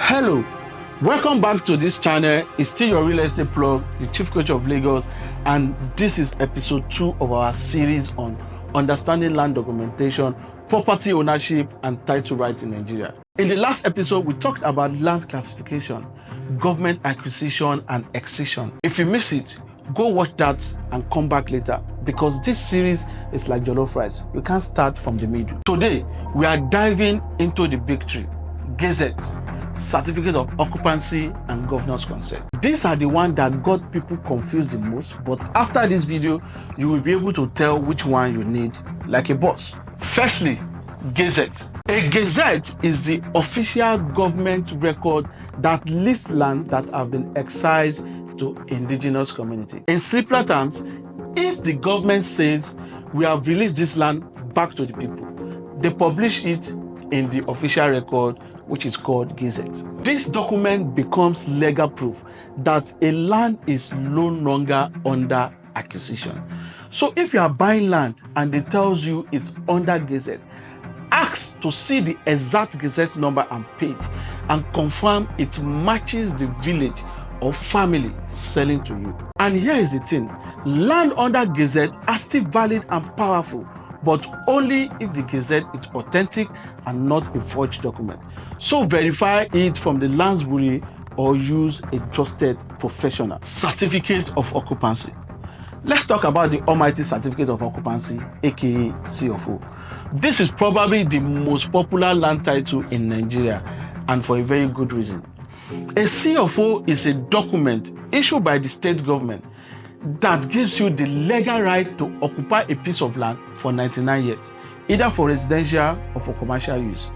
Hello, welcome back to this channel. It's still your real estate plug, the Chief Coach of Lagos, and this is episode 2 of our series on understanding land documentation, property ownership, and title rights in Nigeria. In the last episode, we talked about land classification, government acquisition, and excision. If you miss it, go watch that and come back later, because this series is like jollof rice. You can't start from the middle. Today, we are diving into the big three: Gazette, Certificate of Occupancy, and Governor's Consent. These are the ones that got people confused the most, but after this video, you will be able to tell which one you need like a boss. Firstly, Gazette. A Gazette is the official government record that lists land that have been excised to indigenous community. In simpler terms, if the government says we have released this land back to the people, they publish it in the official record, which is called Gazette. This document becomes legal proof that a land is no longer under acquisition. So if you are buying land and it tells you it's under Gazette, ask to see the exact Gazette number and page and confirm it matches the village or family selling to you. And here is the thing: land under Gazette are still valid and powerful, but only if the Gazette is authentic and not a forged document. So verify it from the Lansbury or use a trusted professional. Certificate of Occupancy. Let's talk about the almighty Certificate of Occupancy, aka CofO. This is probably the most popular land title in Nigeria, and for a very good reason. A CofO is a document issued by the state government that gives you the legal right to occupy a piece of land for 99 years, either for residential or for commercial use.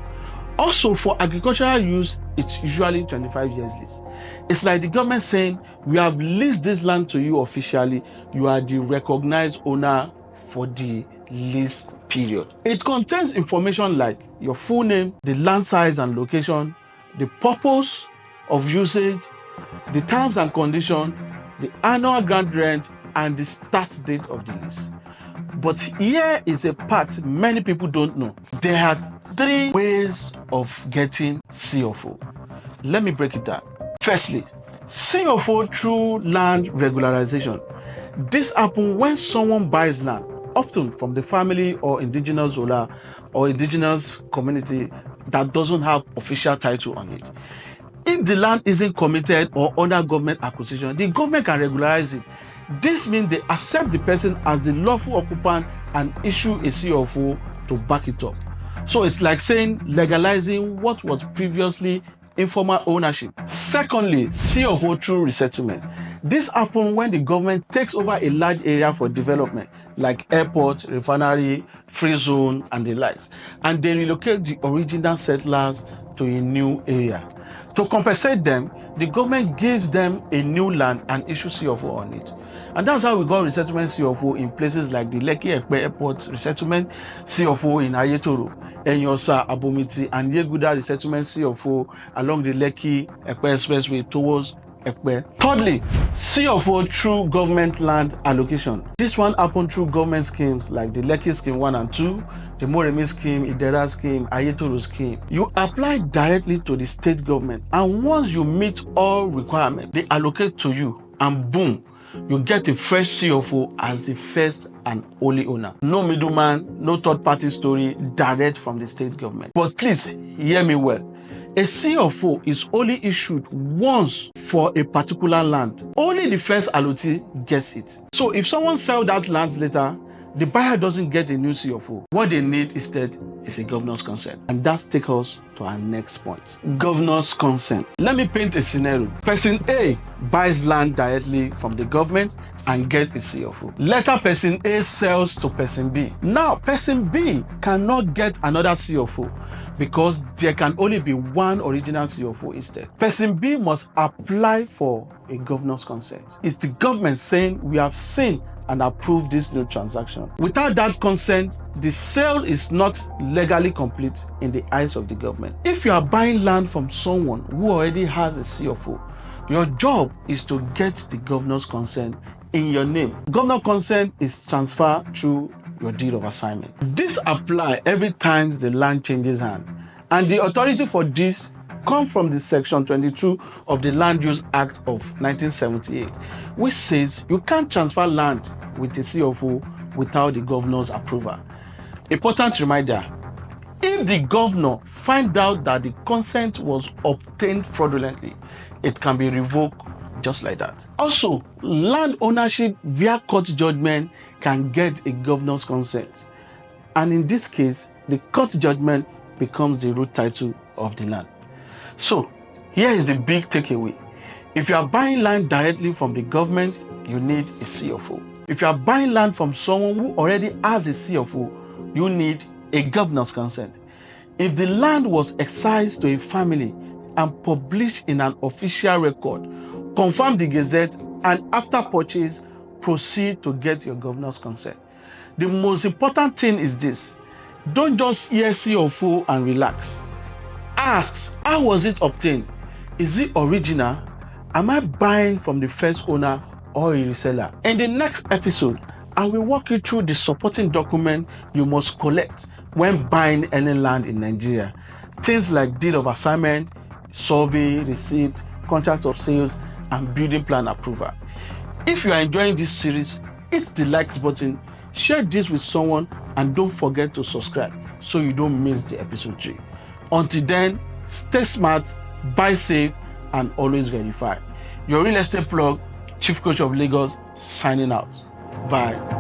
Also, for agricultural use, it's usually 25 years lease. It's like the government saying, we have leased this land to you officially, you are the recognized owner for the lease period. It contains information like your full name, the land size and location, the purpose of usage, the terms and conditions, the annual grant rent, and the start date of the lease. But here is a part many people don't know. There are 3 ways of getting CofO. Let me break it down. Firstly, CofO through land regularization. This happens when someone buys land, often from the family or indigenous owner or indigenous community that doesn't have official title on it. If the land isn't committed or under government acquisition, the government can regularize it. This means they accept the person as the lawful occupant and issue a CofO to back it up. So it's like saying legalizing what was previously informal ownership. Secondly, CofO through resettlement. This happens when the government takes over a large area for development, like airport, refinery, free zone, and the likes, and they relocate the original settlers to a new area. To compensate them, the government gives them a new land and issues CofO on it. And that's how we got resettlement CofO in places like the Lekki Ekpe Airport Resettlement CofO in Ayetoro, Enyosa, Abomiti, and Yeguda Resettlement CofO along the Lekki Ekpe Expressway towards Ekpe. Thirdly, CofO through government land allocation. This one happened through government schemes like the Lekki Scheme 1 and 2, the Moremi Scheme, Idera Scheme, Ayetoro Scheme. You apply directly to the state government, and once you meet all requirements, they allocate to you, and boom, you get a fresh CofO as the first and only owner. No middleman, no third party story, direct from the state government. But please hear me well. A CofO is only issued once for a particular land. Only the first allottee gets it. So if someone sells that land later, the buyer doesn't get a new CofO. What they need instead is a governor's consent. And that takes us to our next point. Governor's consent. Let me paint a scenario. Person A buys land directly from the government and gets a CofO. Later, person A sells to person B. Now, person B cannot get another CofO because there can only be one original CofO instead. Person B must apply for a governor's consent. It's the government saying, we have seen and approve this new transaction. Without that consent, the sale is not legally complete in the eyes of the government. If you are buying land from someone who already has a CofO, your job is to get the governor's consent in your name. Governor consent is transferred through your deed of assignment. This applies every time the land changes hand, and the authority for this come from the Section 22 of the Land Use Act of 1978, which says you can't transfer land with a CFO without the governor's approval. Important reminder, if the governor finds out that the consent was obtained fraudulently, it can be revoked just like that. Also, land ownership via court judgment can get a governor's consent. And in this case, the court judgment becomes the root title of the land. So, here is the big takeaway. If you are buying land directly from the government, you need a CFO. If you are buying land from someone who already has a CFO, you need a governor's consent. If the land was excised to a family and published in an official record, confirm the Gazette, and after purchase, proceed to get your governor's consent. The most important thing is this: don't just hear CFO and relax. Ask, how was it obtained? Is it original? Am I buying from the first owner or a reseller? In the next episode, I will walk you through the supporting document you must collect when buying any land in Nigeria. Things like deed of assignment, survey, receipt, contract of sales, and building plan approval. If you are enjoying this series, hit the likes button, share this with someone, and don't forget to subscribe so you don't miss the episode 3. Until then, stay smart, buy safe, and always verify. Your real estate plug, Chief Coach of Lagos, signing out. Bye.